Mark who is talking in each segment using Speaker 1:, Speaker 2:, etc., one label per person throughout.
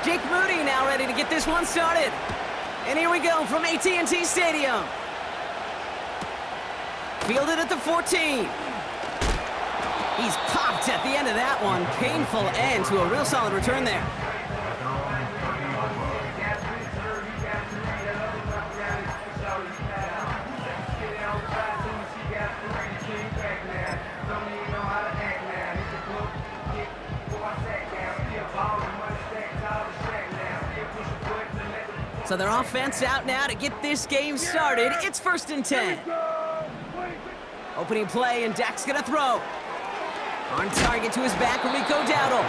Speaker 1: Jake Moody now ready to get this one started. And here we go from AT&T Stadium. Fielded at the 14. He's popped at the end of that one. Painful end to a real solid return there. So their offense out now to get this game started. It's 1st and 10. Opening play, and Dak's gonna throw. On target to his back, Rico Dowdle.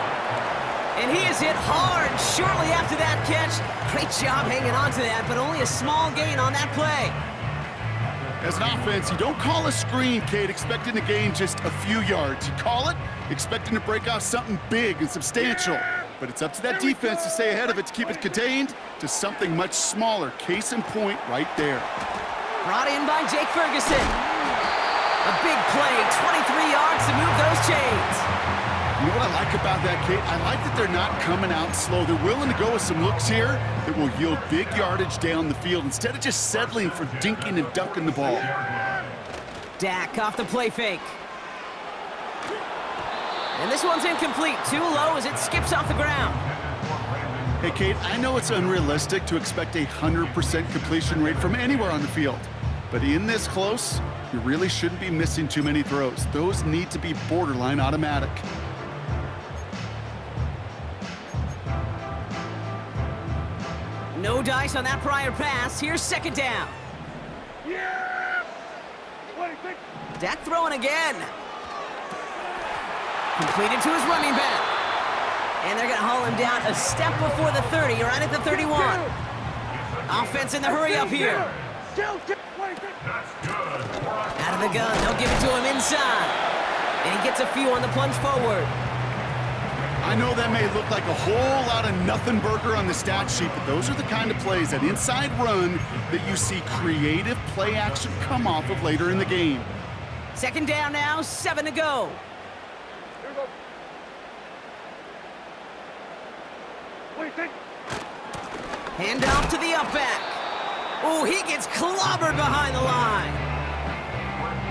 Speaker 1: And he is hit hard shortly after that catch. Great job hanging on to that, but only a small gain on that play.
Speaker 2: As an offense, you don't call a screen, Kate, expecting to gain just a few yards. You call it expecting to break off something big and substantial. But it's up to that defense to stay ahead of it, to keep it contained to something much smaller. Case in point right there.
Speaker 1: Brought in by Jake Ferguson. A big play, 23 yards to move those chains.
Speaker 2: You know what I like about that, Kate? I like that they're not coming out slow. They're willing to go with some looks here that will yield big yardage down the field instead of just settling for dinking and dunking the ball.
Speaker 1: Dak off the play fake. And this one's incomplete. Too low as it skips off the ground.
Speaker 2: Hey, Kate, I know it's unrealistic to expect a 100% completion rate from anywhere on the field. But in this close, you really shouldn't be missing too many throws. Those need to be borderline automatic.
Speaker 1: No dice on that prior pass. Here's 2nd down.
Speaker 3: Yeah!
Speaker 1: Dak throwing again. Completed to his running back. And they're going to haul him down a step before the 30, right at the 31. Offense in the hurry up here. Out of the gun, they'll give it to him inside. And he gets a few on the plunge forward.
Speaker 2: I know that may look like a whole lot of nothing burger on the stat sheet, but those are the kind of plays, that inside run, that you see creative play action come off of later in the game.
Speaker 1: 2nd down now, 7 to go. Hand off to the up back. Oh, he gets clobbered behind the line.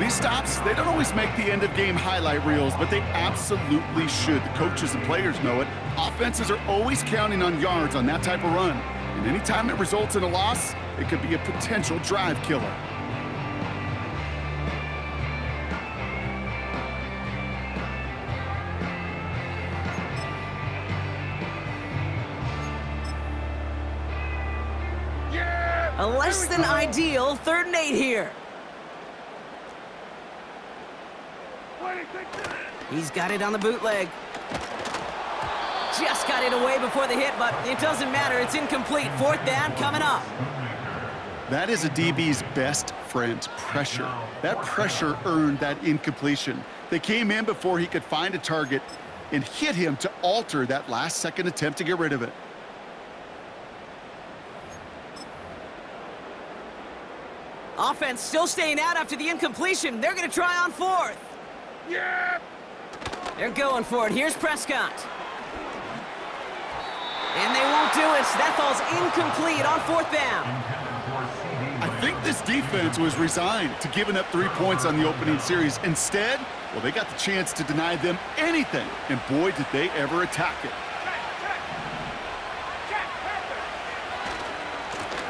Speaker 2: These stops, they don't always make the end-of-game highlight reels, but they absolutely should. The coaches and players know it. Offenses are always counting on yards on that type of run. And anytime it results in a loss, it could be a potential drive killer.
Speaker 1: A less than ideal 3rd and 8 here. He's got it on the bootleg. Just got it away before the hit, but it doesn't matter. It's incomplete. 4th down coming up.
Speaker 2: That is a DB's best friend, pressure. That pressure earned that incompletion. They came in before he could find a target and hit him to alter that last-second attempt to get rid of it.
Speaker 1: Offense still staying out after the incompletion. They're going to try on 4th.
Speaker 3: Yeah!
Speaker 1: They're going for it. Here's Prescott. And they won't do it. That falls incomplete on 4th down.
Speaker 2: I think this defense was resigned to giving up 3 points on the opening series. Instead, well, they got the chance to deny them anything. And boy, did they ever attack it.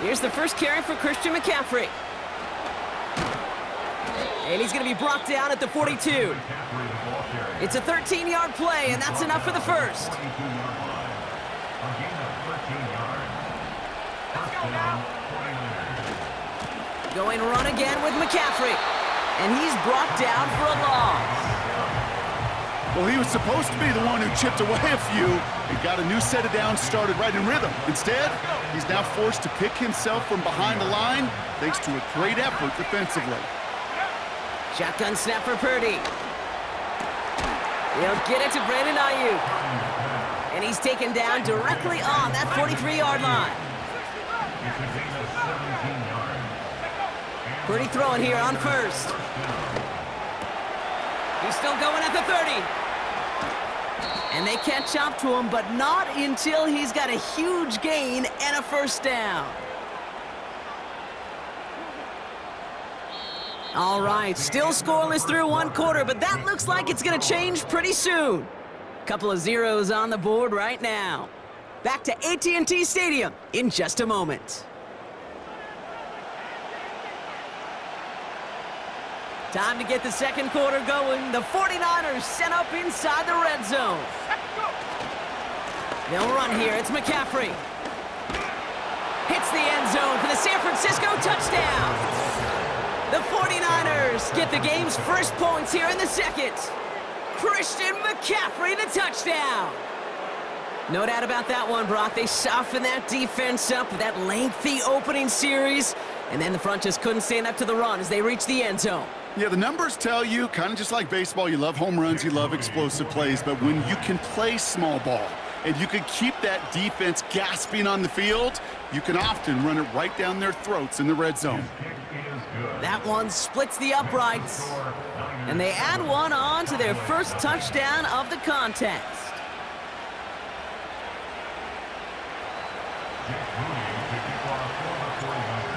Speaker 1: Here's the first carry for Christian McCaffrey. And he's going to be brought down at the 42. It's a 13-yard play, and that's enough for the first. Going run again with McCaffrey. And he's brought down for a loss.
Speaker 2: Well, he was supposed to be the one who chipped away a few and got a new set of downs started right in rhythm. Instead, he's now forced to pick himself from behind the line thanks to a great effort defensively.
Speaker 1: Shotgun snap for Purdy. He'll get it to Brandon Ayuk. And he's taken down directly on that 43-yard line. Purdy throwing here on 1st. He's still going at the 30. And they catch up to him, but not until he's got a huge gain and a first down. All right, still scoreless through one quarter, but that looks like it's going to change pretty soon. Couple of zeros on the board right now. Back to AT&T Stadium in just a moment. Time to get the second quarter going. The 49ers set up inside the red zone. They'll run here. It's McCaffrey. Hits the end zone for the San Francisco touchdown. The 49ers get the game's first points here in the second. Christian McCaffrey, the touchdown. No doubt about that one, Brock. They softened that defense up with that lengthy opening series, and then the front just couldn't stand up to the run as they reached the end zone.
Speaker 2: Yeah, the numbers tell you, kind of just like baseball, you love home runs, you love explosive plays, but when you can play small ball and you can keep that defense gasping on the field, you can often run it right down their throats in the red zone.
Speaker 1: That one splits the uprights, and they add one on to their first touchdown of the contest.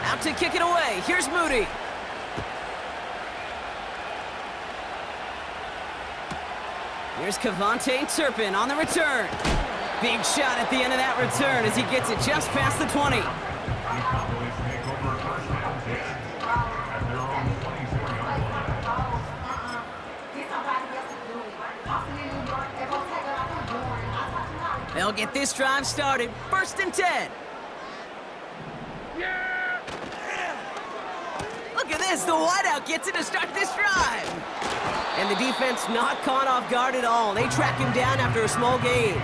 Speaker 1: Out to kick it away. Here's Moody. Here's Kevontae Turpin on the return. Big shot at the end of that return as he gets it just past the 20. They'll get this drive started. First and 10. Look at this. The wideout gets it to start this drive. And the defense not caught off guard at all. They track him down after a small gain.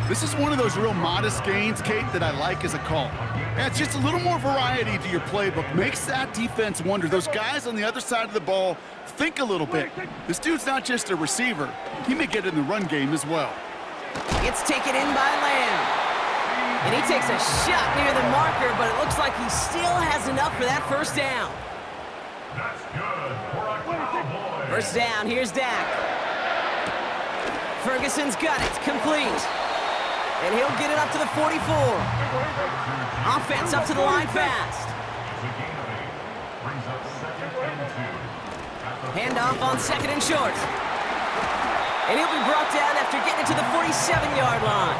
Speaker 2: This is one of those real modest gains, Kate, that I like as a call. And it's just a little more variety to your playbook. Makes that defense wonder. Those guys on the other side of the ball think a little bit. This dude's not just a receiver. He may get in the run game as well.
Speaker 1: It's taken in by Lamb. And he takes a shot near the marker, but it looks like he still has enough for that first down. First down, here's Dak. Ferguson's got it, complete. And he'll get it up to the 44. Offense up to the line fast. Handoff on second and short. And he'll be brought down after getting it to the 47-yard line.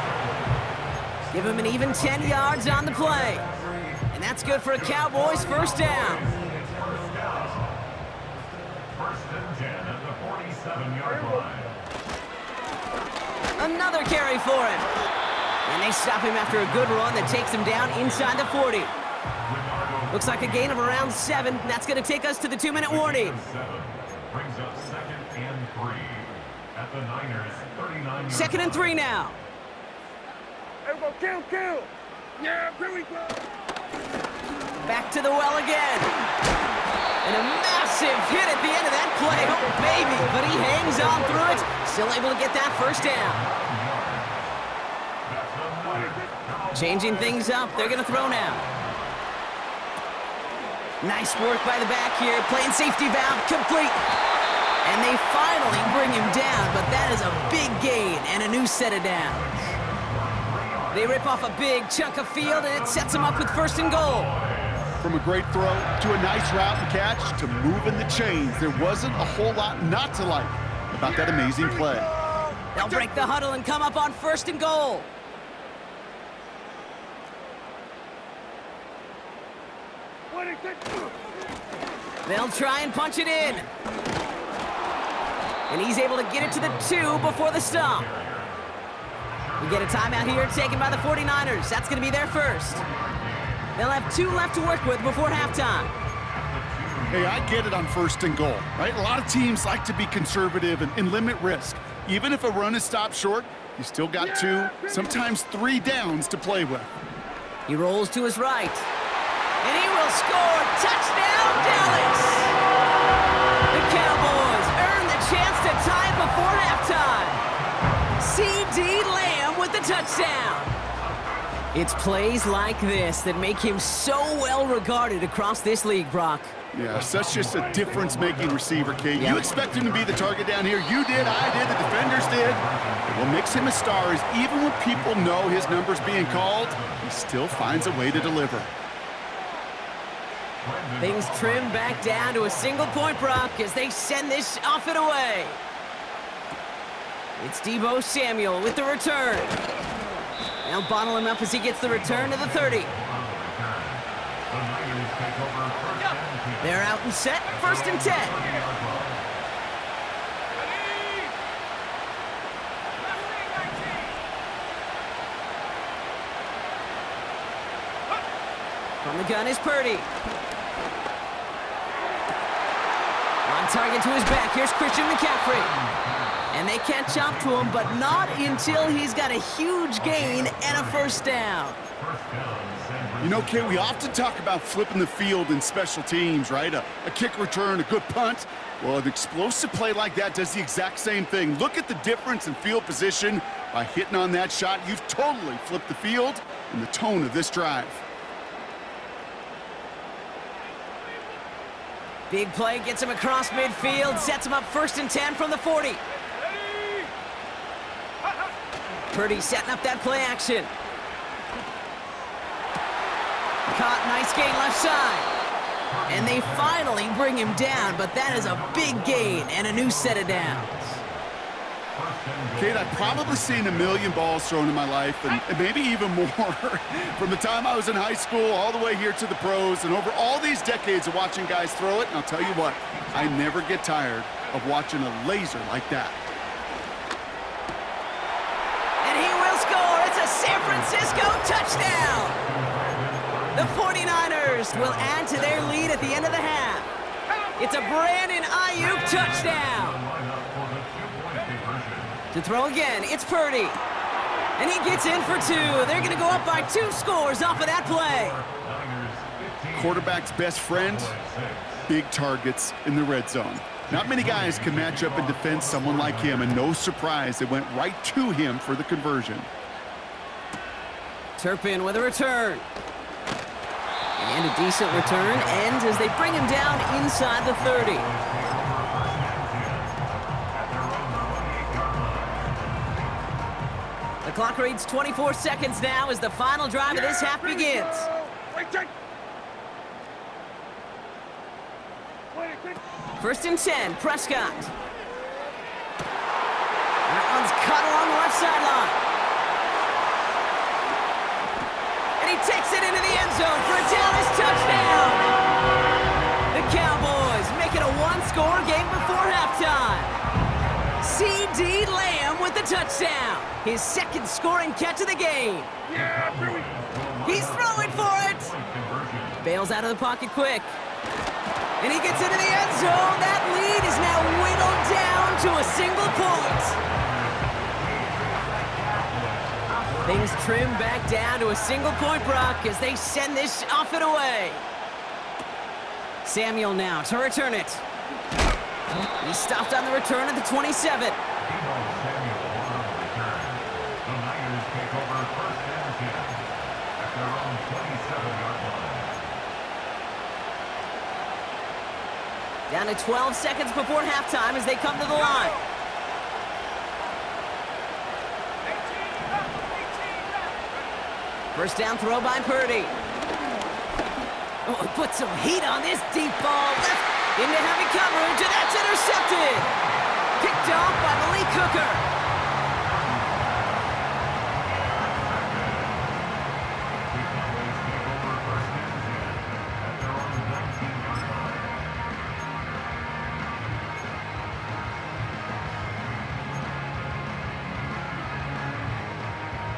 Speaker 1: Give him an even 10 yards on the play. And that's good for a Cowboys first down. Another carry for him. And they stop him after a good run that takes him down inside the 40. Looks like a gain of around 7. That's going to take us to the 2-minute warning.
Speaker 3: Brings up second and 3 at the Niners 39.
Speaker 1: Second and 3 now.
Speaker 3: Everyone kill. Yeah, here we go.
Speaker 1: Back to the well again. And a massive hit at the end of that play. Oh, baby. But he hangs on through it. Still able to get that first down. Changing things up. They're going to throw now. Nice work by the back here. Playing safety valve complete. And they finally bring him down. But that is a big gain and a new set of downs. They rip off a big chunk of field, and it sets them up with first and goal.
Speaker 2: From a great throw to a nice route and catch to moving the chains, there wasn't a whole lot not to like about that amazing play.
Speaker 1: They'll break the huddle and come up on first and goal. They'll try and punch it in. And he's able to get it to the 2 before the stop. We get a timeout here taken by the 49ers. That's going to be their first. They'll have 2 left to work with before halftime.
Speaker 2: Hey, I get it on first and goal, right? A lot of teams like to be conservative and limit risk. Even if a run is stopped short, you still got 2, sometimes 3 downs to play with.
Speaker 1: He rolls to his right. And he will score. Touchdown, Dallas! The Cowboys earn the chance to tie it before halftime. C.D. Lamb with the touchdown. It's plays like this that make him so well regarded across this league, Brock.
Speaker 2: Yeah, such just a difference-making receiver, Kate. You expect him to be the target down here. You did, I did, the defenders did. What makes him a star is even when people know his number's being called, he still finds a way to deliver.
Speaker 1: Things trim back down to a single point, Brock, as they send this off and away. It's Deebo Samuel with the return. Now bottle him up as he gets the return to the 30. They're out and set, 1st and 10. From the gun is Purdy. On target to his back, here's Christian McCaffrey. And they can't chop to him, but not until he's got a huge gain and a 1st down.
Speaker 2: You know, Kate, we often talk about flipping the field in special teams, right? A kick return, a good punt. Well, an explosive play like that does the exact same thing. Look at the difference in field position. By hitting on that shot, you've totally flipped the field and the tone of this drive.
Speaker 1: Big play gets him across midfield, sets him up 1st and 10 from the 40. Purdy setting up that play action. Caught, nice gain left side. And they finally bring him down, but that is a big gain and a new set of downs.
Speaker 2: Kate, I've probably seen a million balls thrown in my life, and maybe even more. From the time I was in high school all the way here to the pros, and over all these decades of watching guys throw it, and I'll tell you what, I never get tired of watching a laser like that.
Speaker 1: And he will score. It's a San Francisco touchdown. The 49ers will add to their lead at the end of the half. It's a Brandon Ayuk touchdown. To throw again, it's Purdy. And he gets in for 2. They're going to go up by 2 scores off of that play.
Speaker 2: Quarterback's best friend, big targets in the red zone. Not many guys can match up and defend someone like him, and no surprise, they went right to him for the conversion.
Speaker 1: Turpin with a return. And a decent return ends as they bring him down inside the 30. The clock reads 24 seconds now as the final drive of this half begins. 1st and 10, Prescott. That one's cut along the left sideline. And he takes it into the end zone for a Dallas touchdown. The Cowboys make it a 1-score game before halftime. C.D. Lamb with the touchdown. His 2nd scoring catch of the game. He's throwing for it. Bails out of the pocket quick. And he gets into the end zone. That lead is now whittled down to a single point. Things trim back down to a single point, Brock, as they send this off and away. Samuel now to return it. He stopped on the return at the 27. Down to 12 seconds before halftime as they come to the line. First down throw by Purdy. Oh, put some heat on this deep ball. Left into heavy coverage, and that's intercepted. Picked off by Malik Hooker.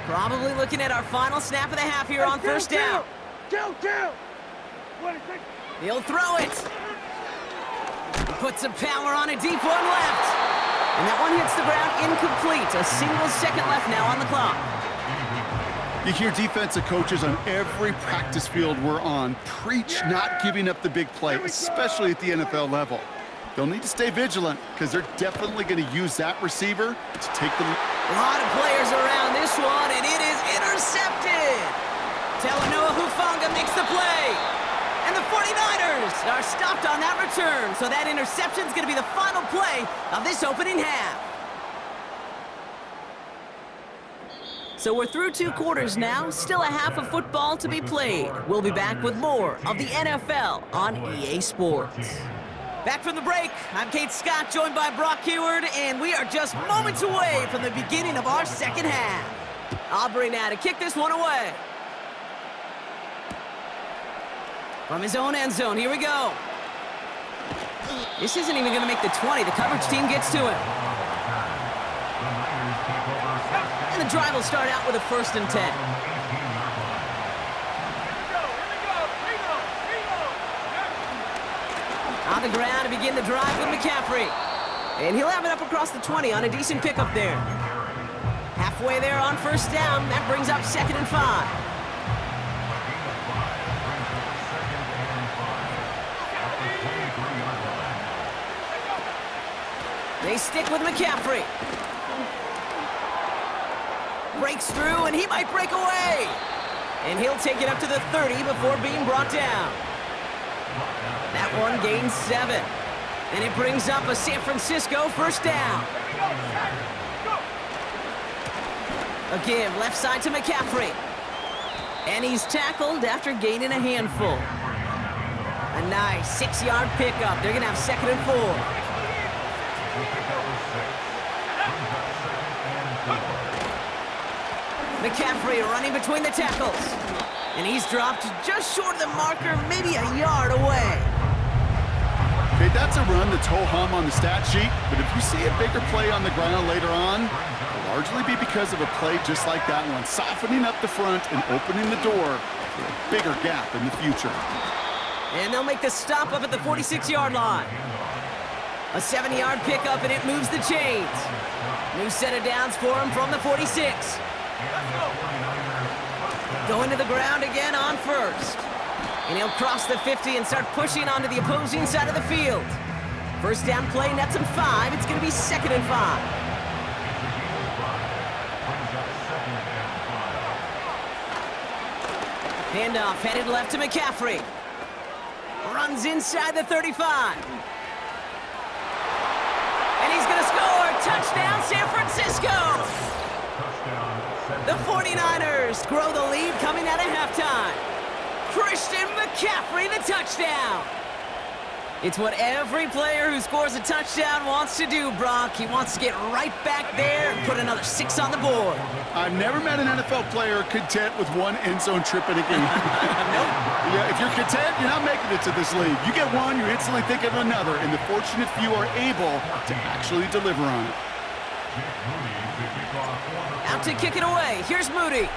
Speaker 1: Probably looking at our final snap of the half here on 1st down. He'll throw it. Put some power on a deep one left. And that one hits the ground incomplete. A single second left now on the clock.
Speaker 2: You hear defensive coaches on every practice field we're on preach not giving up the big play, especially at the NFL level. They'll need to stay vigilant because they're definitely going to use that receiver to take them
Speaker 1: A lot of players around this one, and it is intercepted. Talanoa Hufanga makes the play. And the 49ers are stopped on that return, so that interception is going to be the final play of this opening half. So we're through 2 quarters now, still a half of football to be played. We'll be back with more of the NFL on EA Sports. Back from the break, I'm Kate Scott, joined by Brock Heward, and we are just moments away from the beginning of our second half. Aubrey now to kick this one away. From his own end zone, here we go. This isn't even going to make the 20. The coverage team gets to him. And the drive will start out with a 1st and 10. On the ground to begin the drive with McCaffrey. And he'll have it up across the 20 on a decent pickup there. Halfway there on 1st down. That brings up 2nd and 5. They stick with McCaffrey. Breaks through, and he might break away. And he'll take it up to the 30 before being brought down. That one gains 7. And it brings up a San Francisco 1st down. Again, left side to McCaffrey. And he's tackled after gaining a handful. A nice 6-yard pickup. They're going to have 2nd and 4. McCaffrey running between the tackles. And he's dropped just short of the marker, maybe a yard away.
Speaker 2: Okay, that's a run that's ho-hum on the stat sheet, but if you see a bigger play on the ground later on, it'll largely be because of a play just like that one, softening up the front and opening the door for a bigger gap in the future.
Speaker 1: And they'll make the stop up at the 46-yard line. A 70-yard pickup, and it moves the chains. New set of downs for him from the 46. Going to the ground again on 1st. And he'll cross the 50 and start pushing onto the opposing side of the field. 1st down play, nets him 5. It's going to be 2nd and 5. Handoff headed left to McCaffrey. Runs inside the 35. And he's going to score. Touchdown, San Francisco. The 49ers grow the lead coming out of halftime. Christian McCaffrey, the touchdown. It's what every player who scores a touchdown wants to do, Brock. He wants to get right back there and put another 6 on the board.
Speaker 2: I've never met an NFL player content with 1 end zone trip in a game.
Speaker 1: Nope.
Speaker 2: Yeah, if you're content, you're not making it to this league. You get one, you instantly think of another, and the fortunate few are able to actually deliver on it.
Speaker 1: Out to kick it away. Here's Moody.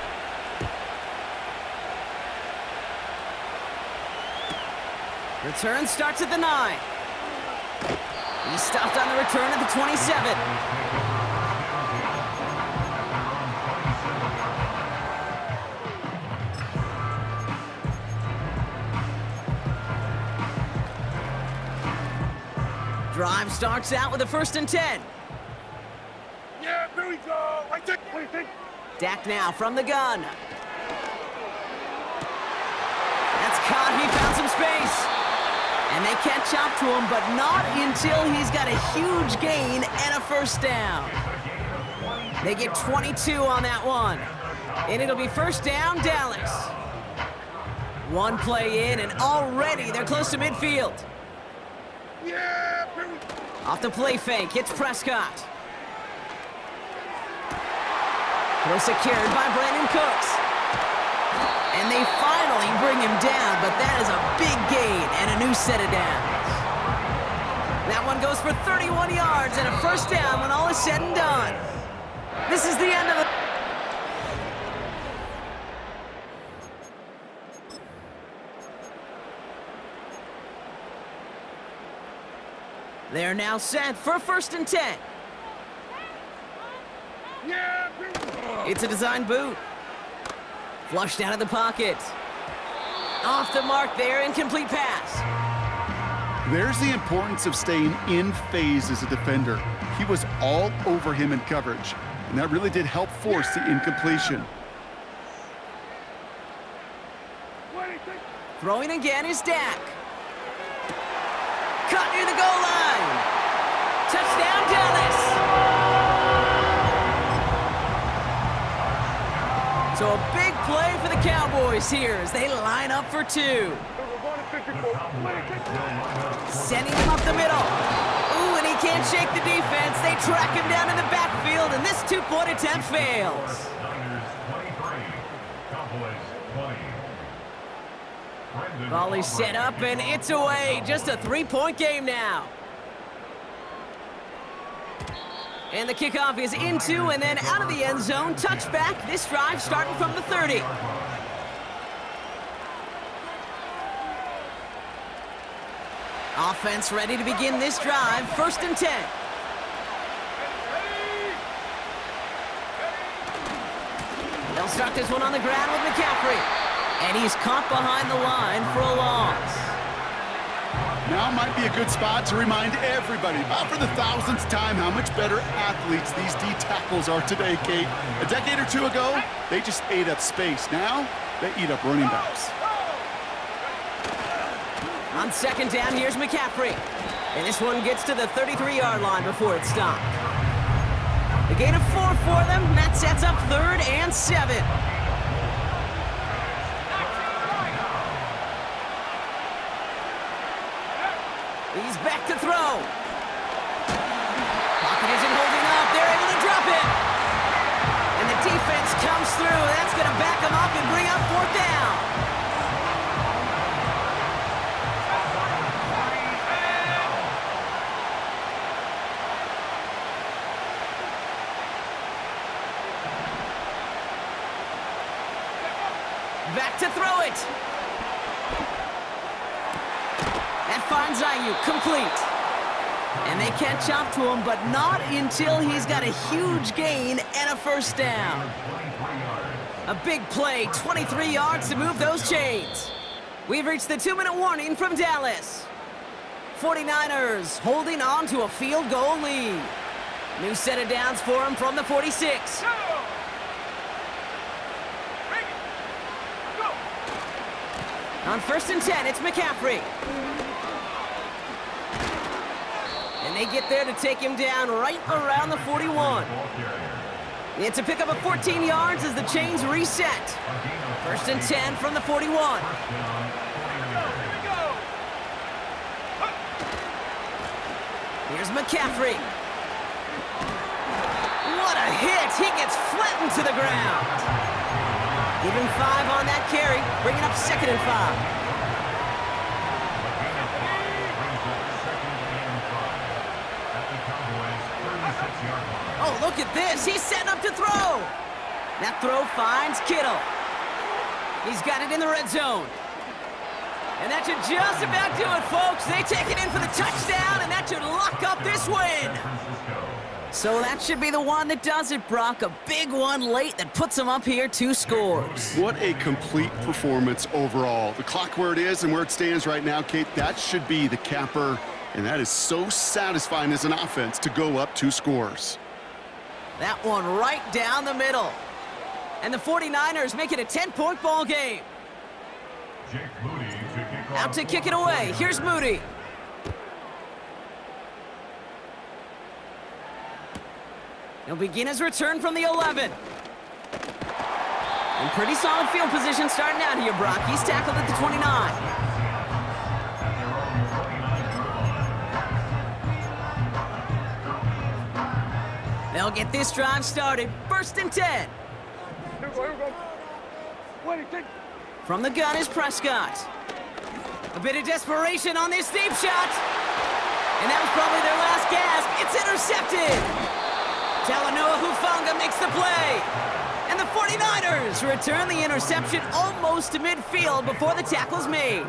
Speaker 1: Return starts at the 9. He stopped on the return at the 27. Drive starts out with a 1st and 10.
Speaker 4: Yeah, here we go. Right there.
Speaker 1: Dak now from the gun. That's caught. He found some space. And they catch up to him, but not until he's got a huge gain and a 1st down. They get 22 on that one. And it'll be 1st down, Dallas. One play in, and already they're close to midfield.
Speaker 4: Yeah,
Speaker 1: Off the play fake, hits Prescott. Well secured by Brandon Cooks. And they finally bring him down, but that is a big gain and a new set of downs. That one goes for 31 yards and a 1st down when all is said and done. This is the end of the... They're now set for 1st and 10.
Speaker 4: yeah.
Speaker 1: It's a design boot. Flushed out of the pocket. Off the mark there, incomplete pass.
Speaker 2: There's the importance of staying in phase as a defender. He was all over him in coverage. and that really did help force the incompletion.
Speaker 1: Throwing again is Dak. Caught near the goal line. Touchdown, Dallas. So a big play for the Cowboys here as they line up for two. Sending him up the middle. Ooh, and he can't shake the defense. They track him down in the backfield, and this two-point attempt fails. Volley set up, and it's away. Just a three-point game now. And the kickoff is into and then out of the end zone. Touchback. This drive starting from the 30. Offense ready to begin this drive. 1st and 10. They'll start this one on the ground with McCaffrey. And he's caught behind the line for a loss.
Speaker 2: Now might be a good spot to remind everybody, about for the 1000th time, how much better athletes these D tackles are today, Kate. A decade or two ago, they just ate up space. Now, they eat up running backs.
Speaker 1: On 2nd down, here's McCaffrey. And this one gets to the 33-yard line before it's stopped. The gain of 4 for them. That sets up 3rd and 7. He's back to throw. Pocket isn't holding up. They're able to drop it. And the defense comes through. That's going to back them up and bring up 4th down. Back to throw it. That finds Ayuk complete. And they catch up to him, but not until he's got a huge gain and a 1st down. A big play, 23 yards to move those chains. We've reached the 2-minute warning from Dallas. 49ers holding on to a field goal lead. New set of downs for him from the 46. On 1st and 10, it's McCaffrey. And they get there to take him down right around the 41. It's a pickup of 14 yards as the chains reset. 1st and 10 from the 41. Here's McCaffrey. What a hit! He gets flattened to the ground. Give him 5 on that carry, bringing up 2nd and 5. Oh, look at this. He's setting up to throw. That throw finds Kittle. He's got it in the red zone. And that should just about do it, folks. They take it in for the touchdown, and that should lock up this win. So that should be the one that does it, Brock. A big one late that puts them up here 2 scores.
Speaker 2: What a complete performance overall. The clock where it is and where it stands right now, Kate, that should be the capper. And that is so satisfying as an offense to go up 2 scores.
Speaker 1: That one right down the middle. And the 49ers make it a 10-point ball game. Out to kick it away. Here's Moody. He'll begin his return from the 11. In pretty solid field position starting out here, Brock. He's tackled at the 29. They'll get this drive started. 1st and 10. From the gun is Prescott. A bit of desperation on this deep shot. And that was probably their last gasp. It's intercepted. Talanoa Hufanga makes the play. And the 49ers return the interception almost to midfield before the tackle's made.